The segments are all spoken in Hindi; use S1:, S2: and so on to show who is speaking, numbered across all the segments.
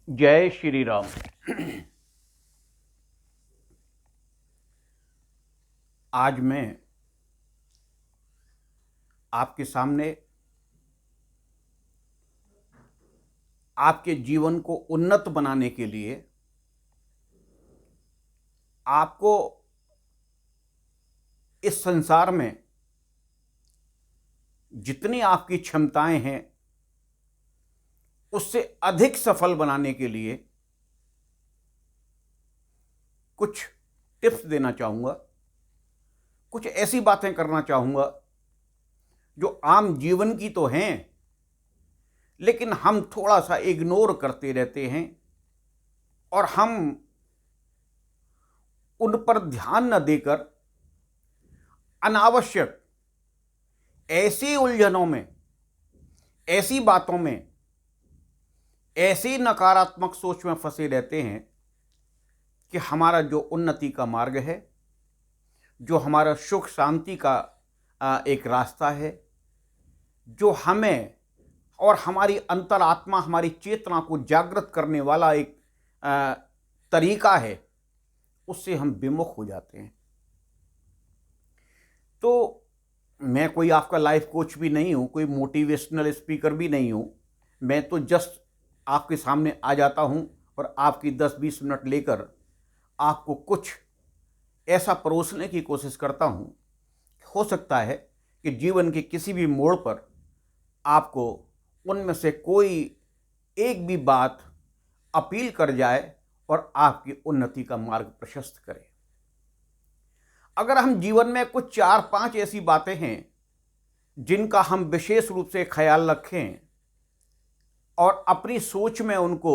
S1: जय श्री राम। आज मैं आपके सामने आपके जीवन को उन्नत बनाने के लिए आपको इस संसार में जितनी आपकी क्षमताएं हैं उससे अधिक सफल बनाने के लिए कुछ टिप्स देना चाहूँगा, कुछ ऐसी बातें करना चाहूँगा जो आम जीवन की तो हैं लेकिन हम थोड़ा सा इग्नोर करते रहते हैं और हम उन पर ध्यान न देकर अनावश्यक ऐसी उलझनों में, ऐसी बातों में, ऐसी नकारात्मक सोच में फंसे रहते हैं कि हमारा जो उन्नति का मार्ग है, जो हमारा सुख शांति का एक रास्ता है, जो हमें और हमारी अंतरात्मा, हमारी चेतना को जागृत करने वाला एक तरीका है, उससे हम विमुख हो जाते हैं। तो मैं कोई आपका लाइफ कोच भी नहीं हूँ, कोई मोटिवेशनल स्पीकर भी नहीं हूँ। मैं तो जस्ट आपके सामने आ जाता हूँ और आपकी 10-20 मिनट लेकर आपको कुछ ऐसा परोसने की कोशिश करता हूँ। हो सकता है कि जीवन के किसी भी मोड़ पर आपको उनमें से कोई एक भी बात अपील कर जाए और आपकी उन्नति का मार्ग प्रशस्त करे। अगर हम जीवन में कुछ 4-5 ऐसी बातें हैं जिनका हम विशेष रूप से ख्याल रखें और अपनी सोच में उनको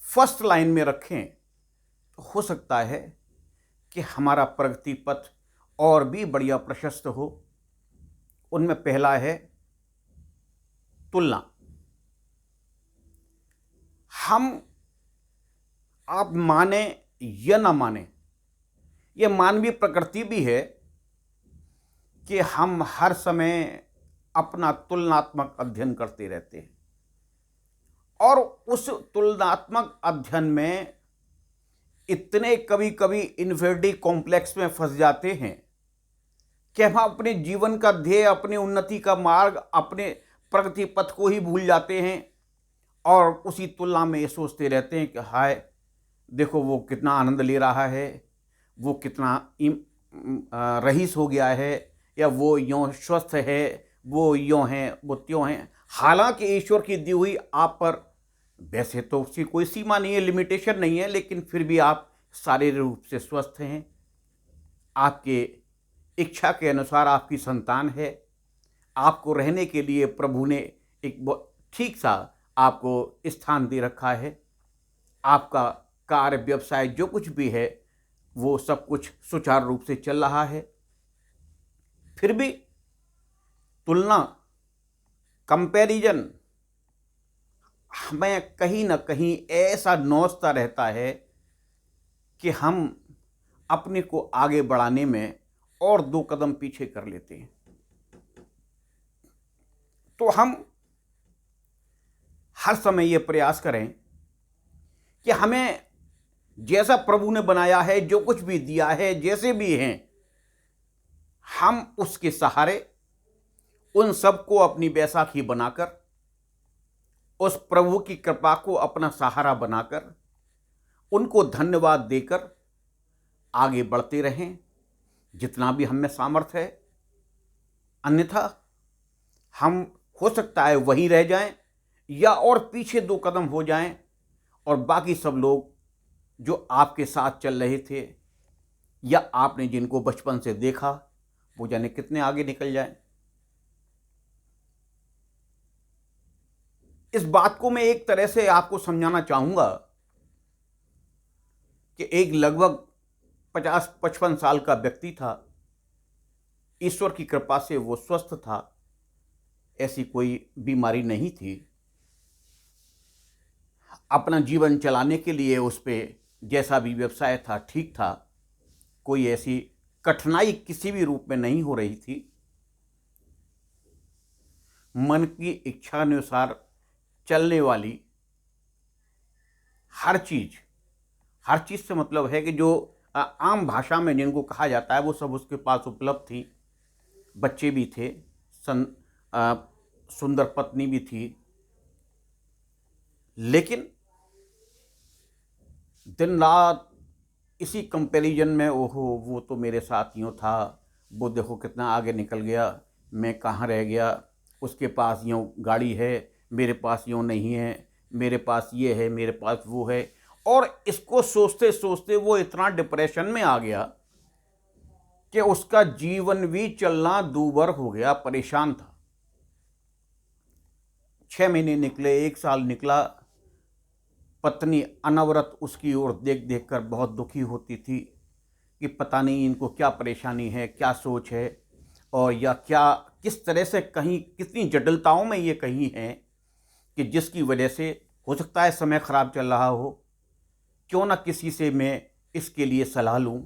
S1: फर्स्ट लाइन में रखें, तो हो सकता है कि हमारा प्रगति पथ और भी बढ़िया प्रशस्त हो। उनमें पहला है तुलना। आप माने या ना माने, ये मानवीय प्रकृति भी है कि हम हर समय अपना तुलनात्मक अध्ययन करते रहते हैं और उस तुलनात्मक अध्ययन में इतने कभी कभी इन्फीरियरिटी कॉम्प्लेक्स में फंस जाते हैं कि हम अपने जीवन का ध्येय, अपनी उन्नति का मार्ग, अपने प्रगति पथ को ही भूल जाते हैं और उसी तुलना में ये सोचते रहते हैं कि हाय देखो वो कितना आनंद ले रहा है, वो कितना रईस हो गया है, या वो यूँ स्वस्थ है, वो यूँ हैं, वो त्यों हैं। हालांकि ईश्वर की दी हुई आप पर वैसे तो उसकी कोई सीमा नहीं है, लिमिटेशन नहीं है, लेकिन फिर भी आप शारीरिक रूप से स्वस्थ हैं, आपके इच्छा के अनुसार आपकी संतान है, आपको रहने के लिए प्रभु ने एक ठीक सा आपको स्थान दे रखा है, आपका कार्य व्यवसाय जो कुछ भी है वो सब कुछ सुचारू रूप से चल रहा है। फिर भी तुलना, कंपैरिजन हमें कहीं ना कहीं ऐसा नौचता रहता है कि हम अपने को आगे बढ़ाने में और 2 कदम पीछे कर लेते हैं। तो हम हर समय ये प्रयास करें कि हमें जैसा प्रभु ने बनाया है, जो कुछ भी दिया है, जैसे भी हैं, हम उसके सहारे उन सबको अपनी बैसाखी बनाकर, उस प्रभु की कृपा को अपना सहारा बनाकर, उनको धन्यवाद देकर आगे बढ़ते रहें जितना भी हम में सामर्थ्य है। अन्यथा हम हो सकता है वहीं रह जाएं या और पीछे 2 कदम हो जाएं और बाकी सब लोग जो आपके साथ चल रहे थे या आपने जिनको बचपन से देखा वो जाने कितने आगे निकल जाएं। इस बात को मैं एक तरह से आपको समझाना चाहूँगा कि एक लगभग 50-55 साल का व्यक्ति था, ईश्वर की कृपा से वो स्वस्थ था, ऐसी कोई बीमारी नहीं थी, अपना जीवन चलाने के लिए उस पर जैसा भी व्यवसाय था ठीक था, कोई ऐसी कठिनाई किसी भी रूप में नहीं हो रही थी। मन की इच्छानुसार चलने वाली हर चीज़ से मतलब है कि जो आम भाषा में जिनको कहा जाता है वो सब उसके पास उपलब्ध थी। बच्चे भी थे, सुंदर पत्नी भी थी, लेकिन दिन रात इसी कंपैरिजन में, ओहो वो तो मेरे साथ यूँ था, वो देखो कितना आगे निकल गया, मैं कहाँ रह गया, उसके पास यूँ गाड़ी है, मेरे पास यूँ नहीं है, मेरे पास ये है, मेरे पास वो है। और इसको सोचते सोचते वो इतना डिप्रेशन में आ गया कि उसका जीवन भी चलना दूभर हो गया, परेशान था। 6 महीने निकले, 1 साल निकला। पत्नी अनवरत उसकी ओर देख देख कर बहुत दुखी होती थी कि पता नहीं इनको क्या परेशानी है, क्या सोच है, और या क्या किस तरह से कहीं कितनी जटिलताओं में ये कहीं है कि जिसकी वजह से हो सकता है समय ख़राब चल रहा हो, क्यों ना किसी से मैं इसके लिए सलाह लूँ।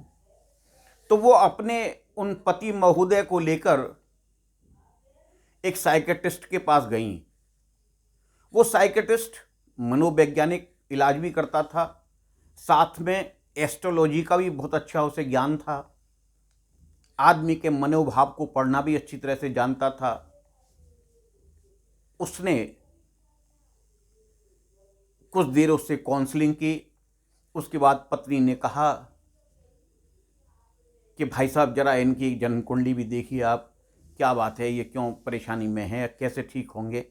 S1: तो वो अपने उन पति महोदय को लेकर एक साइकेट्रिस्ट के पास गईं। वो साइकेट्रिस्ट मनोवैज्ञानिक इलाज भी करता था, साथ में एस्ट्रोलॉजी का भी बहुत अच्छा उसे ज्ञान था, आदमी के मनोभाव को पढ़ना भी अच्छी तरह से जानता था। उसने कुछ देर उससे काउंसलिंग की। उसके बाद पत्नी ने कहा कि भाई साहब ज़रा इनकी जन्म कुंडली भी देखिए आप, क्या बात है, ये क्यों परेशानी में है, कैसे ठीक होंगे।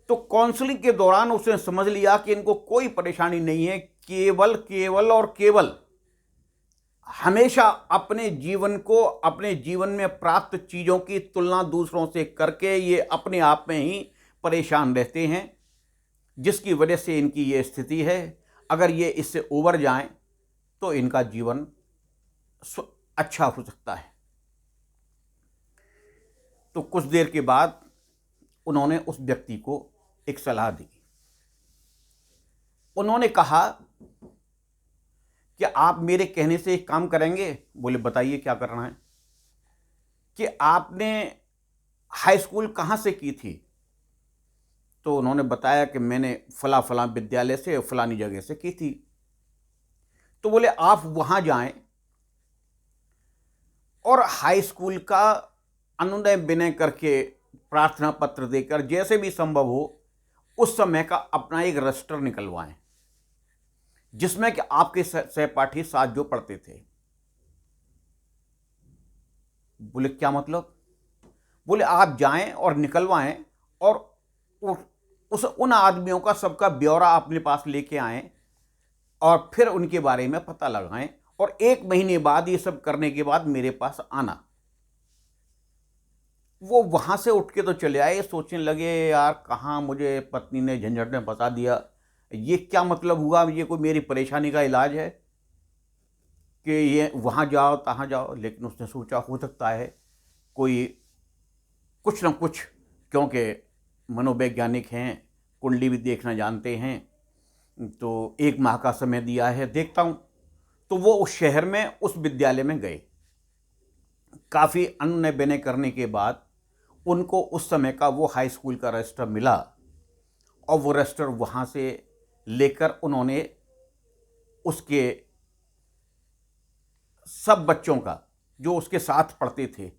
S1: तो काउंसलिंग के दौरान उसने समझ लिया कि इनको कोई परेशानी नहीं है, केवल केवल और केवल हमेशा अपने जीवन को, अपने जीवन में प्राप्त चीज़ों की तुलना दूसरों से करके ये अपने आप में ही परेशान रहते हैं, जिसकी वजह से इनकी ये स्थिति है। अगर ये इससे उबर जाएं तो इनका जीवन अच्छा हो सकता है। तो कुछ देर के बाद उन्होंने उस व्यक्ति को एक सलाह दी। उन्होंने कहा कि आप मेरे कहने से एक काम करेंगे। बोले बताइए क्या करना है। कि आपने हाई स्कूल कहाँ से की थी। तो उन्होंने बताया कि मैंने फला फला विद्यालय से फलानी जगह से की थी। तो बोले आप वहाँ जाएं और हाई स्कूल का अनुनय विनय करके, प्रार्थना पत्र देकर, जैसे भी संभव हो उस समय का अपना एक रजिस्टर निकलवाएं जिसमें कि आपके सहपाठी साथ जो पढ़ते थे। बोले क्या मतलब। बोले आप जाएं और निकलवाएं और उन आदमियों का सबका ब्यौरा अपने पास लेके आएं और फिर उनके बारे में पता लगाएं, और 1 महीने बाद ये सब करने के बाद मेरे पास आना। वो वहाँ से उठ के तो चले आए, सोचने लगे यार कहाँ मुझे पत्नी ने झंझट में फंसा दिया, ये क्या मतलब हुआ, ये कोई मेरी परेशानी का इलाज है कि ये वहाँ जाओ तहाँ जाओ। लेकिन उसने सोचा हो सकता है कोई कुछ न कुछ, क्योंकि मनोवैज्ञानिक हैं, कुंडली भी देखना जानते हैं, तो 1 माह का समय दिया है, देखता हूँ। तो वो उस शहर में उस विद्यालय में गए। काफ़ी अनुनय विनय करने के बाद उनको उस समय का वो हाई स्कूल का रजिस्टर मिला, और वो रजिस्टर वहाँ से लेकर उन्होंने उसके सब बच्चों का जो उसके साथ पढ़ते थे,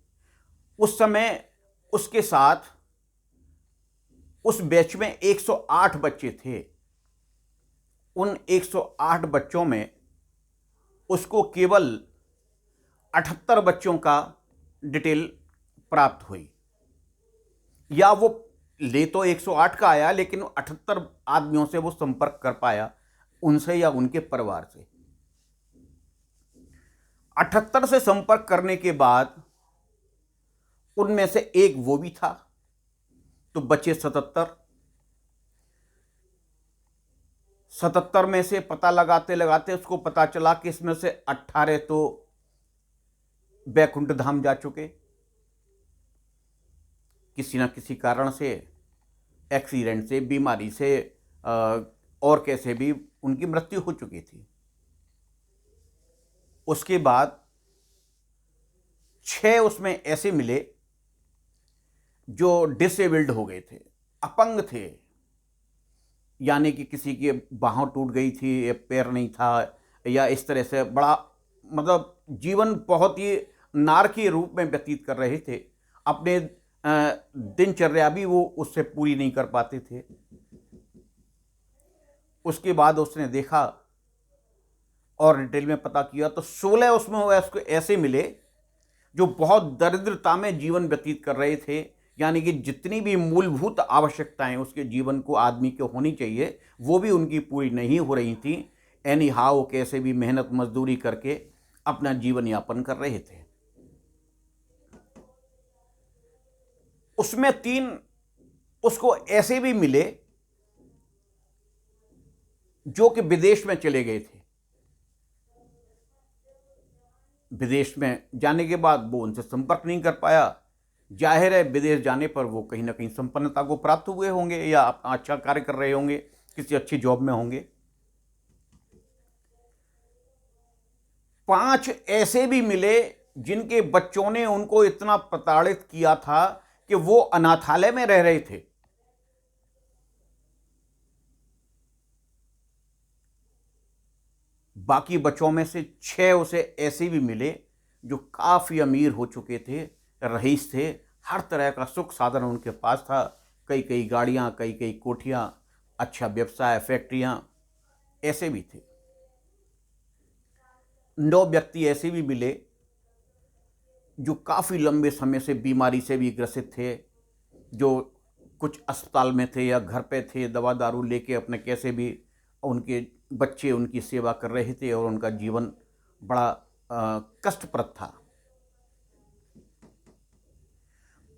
S1: उस समय उसके साथ उस बैच में 108 बच्चे थे। उन 108 बच्चों में उसको केवल 78 बच्चों का डिटेल प्राप्त हुई, या वो ले तो 108 का आया लेकिन 78 आदमियों से वो संपर्क कर पाया, उनसे या उनके परिवार से। 78 से संपर्क करने के बाद उनमें से एक वो भी था, तो बचे 77। 77 में से पता लगाते लगाते उसको पता चला कि इसमें से 18 तो बैकुंठ धाम जा चुके, किसी न किसी कारण से, एक्सीडेंट से, बीमारी से, और कैसे भी उनकी मृत्यु हो चुकी थी। उसके बाद 6 उसमें ऐसे मिले जो डिसेबल्ड हो गए थे, अपंग थे, यानी कि किसी की बाँह टूट गई थी या पैर नहीं था, या इस तरह से बड़ा मतलब जीवन बहुत ही नारकीय रूप में व्यतीत कर रहे थे। अपने दिनचर्या भी वो उससे पूरी नहीं कर पाते थे। उसके बाद उसने देखा और डिटेल में पता किया तो 16 उसमें उसको ऐसे मिले जो बहुत दरिद्रता में जीवन व्यतीत कर रहे थे। यानी कि जितनी भी मूलभूत आवश्यकताएं उसके जीवन को आदमी को होनी चाहिए वो भी उनकी पूरी नहीं हो रही थी। एनी हाउ कैसे भी मेहनत मजदूरी करके अपना जीवन यापन कर रहे थे। उसमें 3 उसको ऐसे भी मिले जो कि विदेश में चले गए थे। विदेश में जाने के बाद वो उनसे संपर्क नहीं कर पाया। जाहिर है विदेश जाने पर वो कहीं ना कहीं संपन्नता को प्राप्त हुए होंगे या अपना अच्छा कार्य कर रहे होंगे, किसी अच्छी जॉब में होंगे। 5 ऐसे भी मिले जिनके बच्चों ने उनको इतना प्रताड़ित किया था कि वो अनाथालय में रह रहे थे। बाकी बच्चों में से 6 उसे ऐसे भी मिले जो काफ़ी अमीर हो चुके थे, रईस थे, हर तरह का सुख साधन उनके पास था। कई कई गाड़ियाँ, कई कई कोठियाँ, अच्छा व्यवसाय, फैक्ट्रियाँ, ऐसे भी थे। 9 व्यक्ति ऐसे भी मिले जो काफ़ी लंबे समय से बीमारी से भी ग्रसित थे, जो कुछ अस्पताल में थे या घर पे थे, दवा दारू लेके अपने कैसे भी उनके बच्चे उनकी सेवा कर रहे थे और उनका जीवन बड़ा कष्टप्रद था।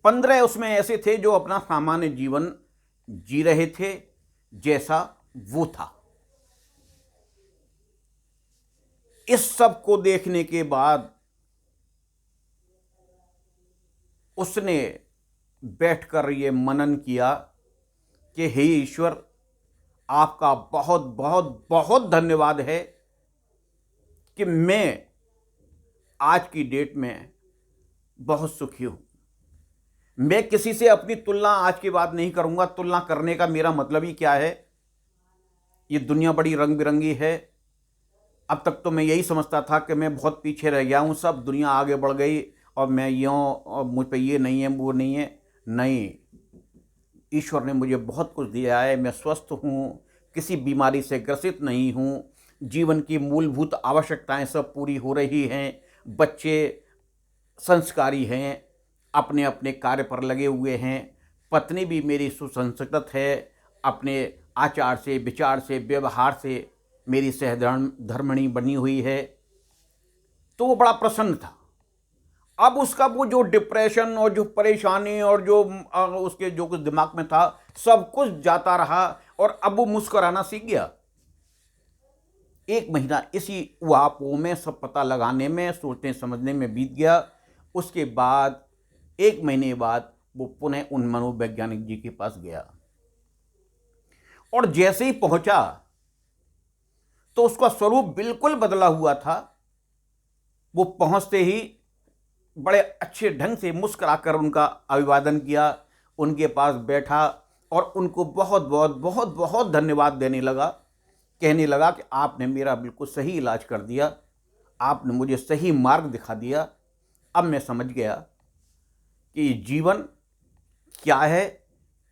S1: 15 उसमें ऐसे थे जो अपना सामान्य जीवन जी रहे थे जैसा वो था। इस सब को देखने के बाद उसने बैठकर ये मनन किया कि हे ईश्वर, आपका बहुत बहुत बहुत धन्यवाद है कि मैं आज की डेट में बहुत सुखी हूँ। मैं किसी से अपनी तुलना आज की बात नहीं करूँगा। तुलना करने का मेरा मतलब ही क्या है? ये दुनिया बड़ी रंग बिरंगी है। अब तक तो मैं यही समझता था कि मैं बहुत पीछे रह गया हूँ, सब दुनिया आगे बढ़ गई और मैं यूँ, और मुझ पे ये नहीं है, वो नहीं है। नहीं, ईश्वर ने मुझे बहुत कुछ दिया है। मैं स्वस्थ हूँ, किसी बीमारी से ग्रसित नहीं हूँ, जीवन की मूलभूत आवश्यकताएं सब पूरी हो रही हैं, बच्चे संस्कारी हैं, अपने अपने कार्य पर लगे हुए हैं, पत्नी भी मेरी सुसंस्कृत है, अपने आचार से, विचार से, व्यवहार से मेरी सहधर्मिणी बनी हुई है। तो वो बड़ा प्रसन्न था। अब उसका वो जो डिप्रेशन और जो परेशानी और जो उसके जो कुछ दिमाग में था सब कुछ जाता रहा और अब वो मुस्कुराना सीख गया। 1 महीना इसी उहापोह में सब पता लगाने में, सोचने समझने में बीत गया। उसके बाद 1 महीने बाद वो पुनः उन मनोवैज्ञानिक जी के पास गया और जैसे ही पहुंचा तो उसका स्वरूप बिल्कुल बदला हुआ था। वो पहुंचते ही बड़े अच्छे ढंग से मुस्कुराकर उनका अभिवादन किया, उनके पास बैठा और उनको बहुत बहुत बहुत बहुत धन्यवाद देने लगा। कहने लगा कि आपने मेरा बिल्कुल सही इलाज कर दिया, आपने मुझे सही मार्ग दिखा दिया। अब मैं समझ गया कि जीवन क्या है,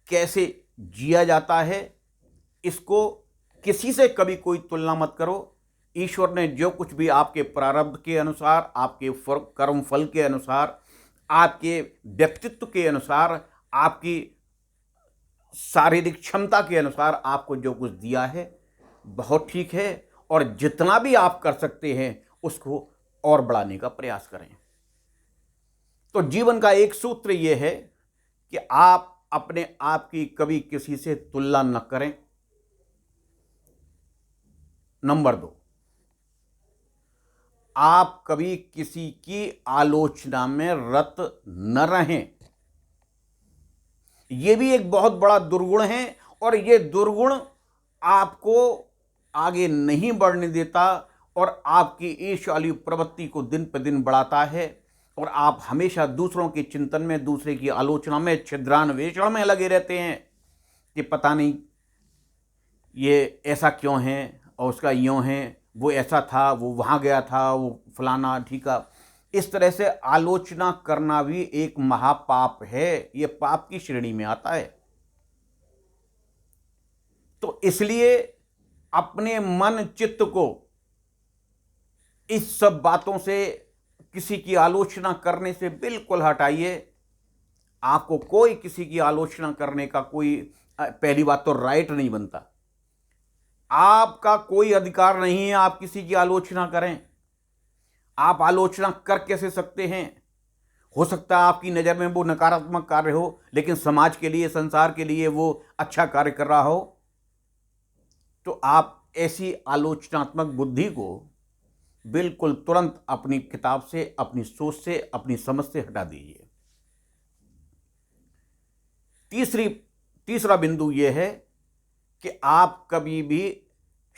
S1: कैसे जिया जाता है। इसको किसी से कभी कोई तुलना मत करो। ईश्वर ने जो कुछ भी आपके प्रारब्ध के अनुसार, आपके कर्म फल के अनुसार, आपके व्यक्तित्व के अनुसार, आपकी शारीरिक क्षमता के अनुसार आपको जो कुछ दिया है बहुत ठीक है, और जितना भी आप कर सकते हैं उसको और बढ़ाने का प्रयास करें। तो जीवन का एक सूत्र यह है कि आप अपने आप की कभी किसी से तुलना न करें। नंबर 2, आप कभी किसी की आलोचना में रत न रहें। यह भी एक बहुत बड़ा दुर्गुण है और यह दुर्गुण आपको आगे नहीं बढ़ने देता और आपकी ईर्ष्यालु प्रवृत्ति को दिन पर दिन बढ़ाता है और आप हमेशा दूसरों के चिंतन में, दूसरे की आलोचना में, छिद्रान्वेषण में लगे रहते हैं कि पता नहीं ये ऐसा क्यों है और उसका यूँ है, वो ऐसा था, वो वहाँ गया था, वो फलाना ठीका। इस तरह से आलोचना करना भी एक महापाप है, ये पाप की श्रेणी में आता है। तो इसलिए अपने मन चित्त को इस सब बातों से, किसी की आलोचना करने से बिल्कुल हटाइए। आपको कोई किसी की आलोचना करने का कोई, पहली बात तो राइट नहीं बनता, आपका कोई अधिकार नहीं है आप किसी की आलोचना करें। आप आलोचना कर कैसे सकते हैं? हो सकता है आपकी नज़र में वो नकारात्मक कार्य हो, लेकिन समाज के लिए, संसार के लिए वो अच्छा कार्य कर रहा हो। तो आप ऐसी आलोचनात्मक बुद्धि को बिल्कुल तुरंत अपनी किताब से, अपनी सोच से, अपनी समझ से हटा दीजिए। तीसरा बिंदु यह है कि आप कभी भी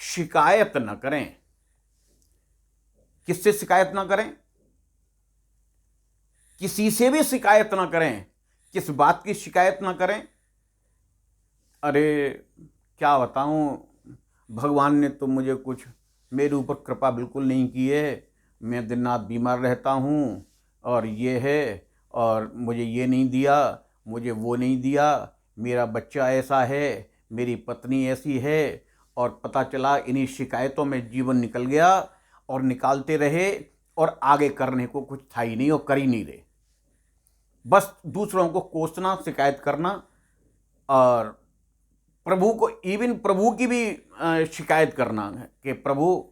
S1: शिकायत न करें। किससे शिकायत ना करें? किसी से भी शिकायत ना करें। किस बात की शिकायत ना करें? अरे क्या बताऊं, भगवान ने तो मुझे कुछ, मेरे ऊपर कृपा बिल्कुल नहीं की है, मैं दिन रात बीमार रहता हूँ, और ये है, और मुझे ये नहीं दिया, मुझे वो नहीं दिया, मेरा बच्चा ऐसा है, मेरी पत्नी ऐसी है, और पता चला इन्हीं शिकायतों में जीवन निकल गया, और निकालते रहे, और आगे करने को कुछ था ही नहीं और कर ही नहीं रहे। बस दूसरों को कोसना, शिकायत करना, और प्रभु को, इवन प्रभु की भी शिकायत करना है कि प्रभु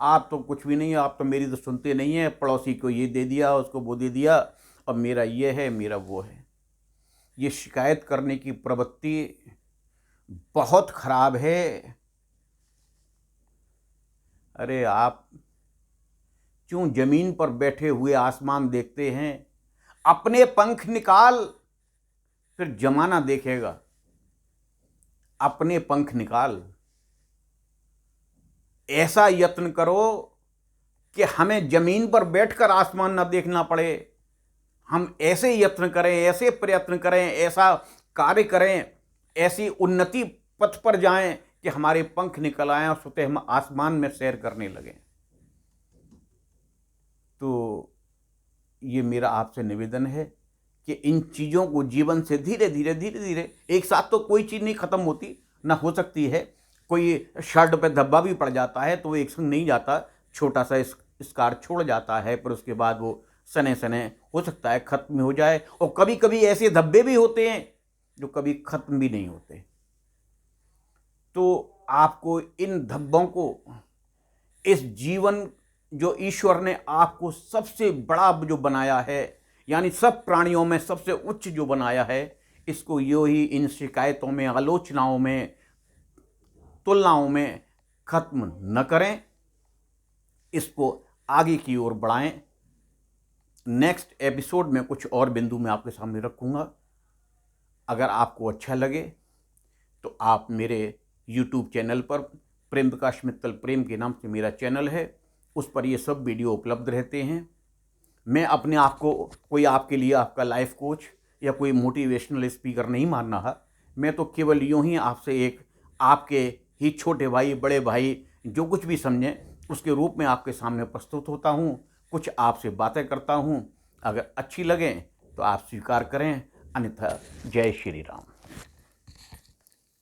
S1: आप तो कुछ भी नहीं, आप तो मेरी तो सुनते नहीं है, पड़ोसी को ये दे दिया, उसको वो दे दिया, और मेरा ये है, मेरा वो है। ये शिकायत करने की प्रवृत्ति बहुत खराब है। अरे आप क्यों जमीन पर बैठे हुए आसमान देखते हैं? अपने पंख निकाल, फिर जमाना देखेगा। अपने पंख निकाल, ऐसा यत्न करो कि हमें जमीन पर बैठकर आसमान न देखना पड़े। हम ऐसे यत्न करें, ऐसे प्रयत्न करें, ऐसा कार्य करें, ऐसी उन्नति पथ पर जाएं कि हमारे पंख निकल आएं और स्वतः हम आसमान में सैर करने लगें। तो ये मेरा आपसे निवेदन है कि इन चीज़ों को जीवन से धीरे धीरे, एक साथ तो कोई चीज़ नहीं ख़त्म होती, ना हो सकती है। कोई शर्ट पे धब्बा भी पड़ जाता है तो वो एक संग नहीं जाता, छोटा सा स्कार छोड़ जाता है, पर उसके बाद वो सने सने हो सकता है ख़त्म हो जाए। और कभी कभी ऐसे धब्बे भी होते हैं जो कभी ख़त्म भी नहीं होते। तो आपको इन धब्बों को, इस जीवन जो ईश्वर ने आपको सबसे बड़ा जो बनाया है, यानी सब प्राणियों में सबसे उच्च जो बनाया है, इसको यो ही इन शिकायतों में, आलोचनाओं में, तुलनाओं में खत्म न करें, इसको आगे की ओर बढ़ाएं। नेक्स्ट एपिसोड में कुछ और बिंदु मैं आपके सामने रखूंगा। अगर आपको अच्छा लगे तो आप मेरे YouTube चैनल पर, प्रेम प्रकाश मित्तल प्रेम के नाम से मेरा चैनल है, उस पर ये सब वीडियो उपलब्ध रहते हैं। मैं अपने आप को कोई आपके लिए आपका लाइफ कोच या कोई मोटिवेशनल स्पीकर नहीं मान रहा। मैं तो केवल यूँ ही आपसे एक, आपके ही छोटे भाई, बड़े भाई, जो कुछ भी समझें उसके रूप में आपके सामने प्रस्तुत होता हूँ, कुछ आपसे बातें करता हूँ। अगर अच्छी लगें तो आप स्वीकार करें, अन्यथा जय श्री राम।